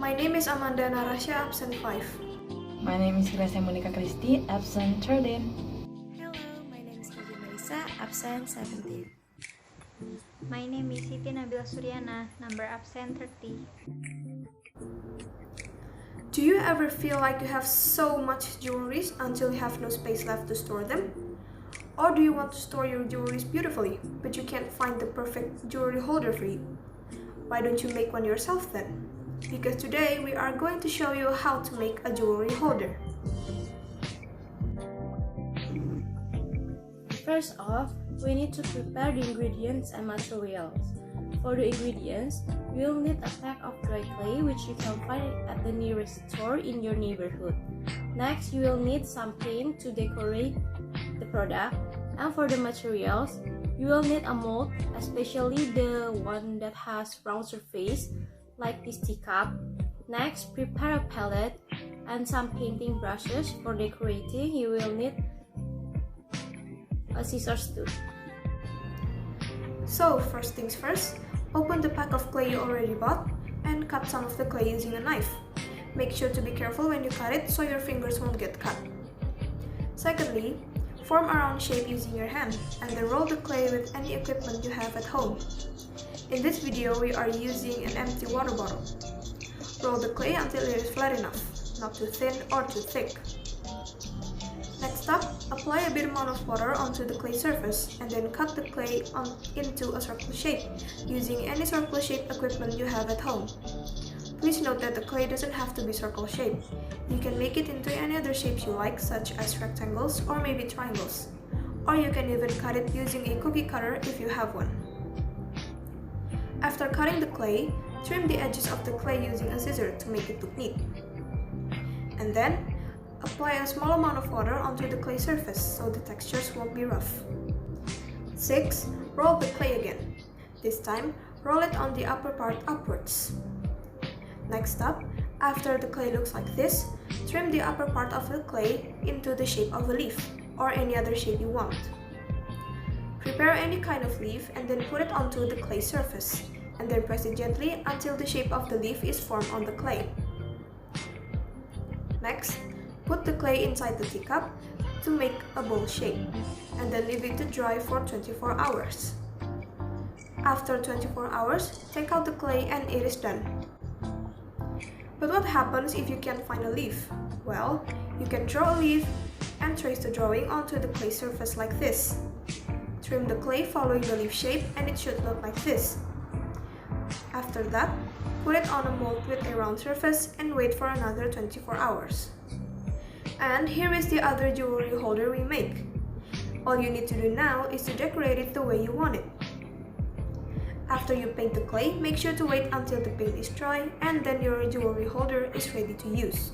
My name is Amanda Narasha, absent 5. My name is Gracia Monica Christie, absent 13. Hello, my name is Kaji Marisa, absent 17. My name is Siti Nabila Suryana, number absent 30. Do you ever feel like you have so much jewelry until you have no space left to store them? Or do you want to store your jewelry beautifully, but you can't find the perfect jewelry holder for you? Why don't you make one yourself then? Because today we are going to show you how to make a jewelry holder. First off, we need to prepare the ingredients and materials. For the ingredients, you will need a pack of dry clay which you can find at the nearest store in your neighborhood. Next, you will need some paint to decorate the product. And for the materials, you will need a mold, especially the one that has round surface like this teacup. Next, prepare a palette and some painting brushes. For decorating, you will need a scissors too. So first things first, open the pack of clay you already bought and cut some of the clay using a knife. Make sure to be careful when you cut it so your fingers won't get cut. Secondly, form a round shape using your hand and then roll the clay with any equipment you have at home. In this video, we are using an empty water bottle. Roll the clay until it is flat enough, not too thin or too thick. Next up, apply a bit amount of water onto the clay surface and then cut the clay into a circle shape using any circle shape equipment you have at home. Please note that the clay doesn't have to be circle shaped. You can make it into any other shapes you like, such as rectangles or maybe triangles. Or you can even cut it using a cookie cutter if you have one. After cutting the clay, trim the edges of the clay using a scissor to make it look neat. And then, apply a small amount of water onto the clay surface so the textures won't be rough. 6. Roll the clay again. This time, roll it on the upper part upwards. Next up, after the clay looks like this, trim the upper part of the clay into the shape of a leaf or any other shape you want. Prepare any kind of leaf and then put it onto the clay surface, and then press it gently until the shape of the leaf is formed on the clay. Next, put the clay inside the teacup to make a bowl shape, and then leave it to dry for 24 hours. After 24 hours, take out the clay and it is done. But what happens if you can't find a leaf? Well, you can draw a leaf and trace the drawing onto the clay surface like this. Trim the clay following the leaf shape and it should look like this. After that, put it on a mold with a round surface and wait for another 24 hours. And here is the other jewelry holder we make. All you need to do now is to decorate it the way you want it. After you paint the clay, make sure to wait until the paint is dry and then your jewelry holder is ready to use.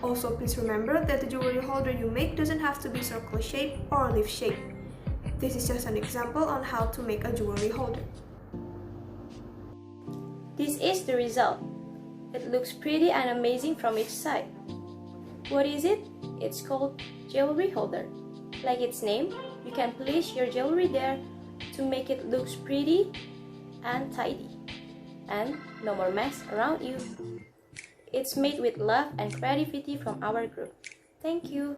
Also, please remember that the jewelry holder you make doesn't have to be circle shape or leaf shape. This is just an example on how to make a jewelry holder. This is the result. It looks pretty and amazing from each side. What is it? It's called jewelry holder. Like its name, you can place your jewelry there to make it look pretty and tidy. And no more mess around you. It's made with love and creativity from our group. Thank you.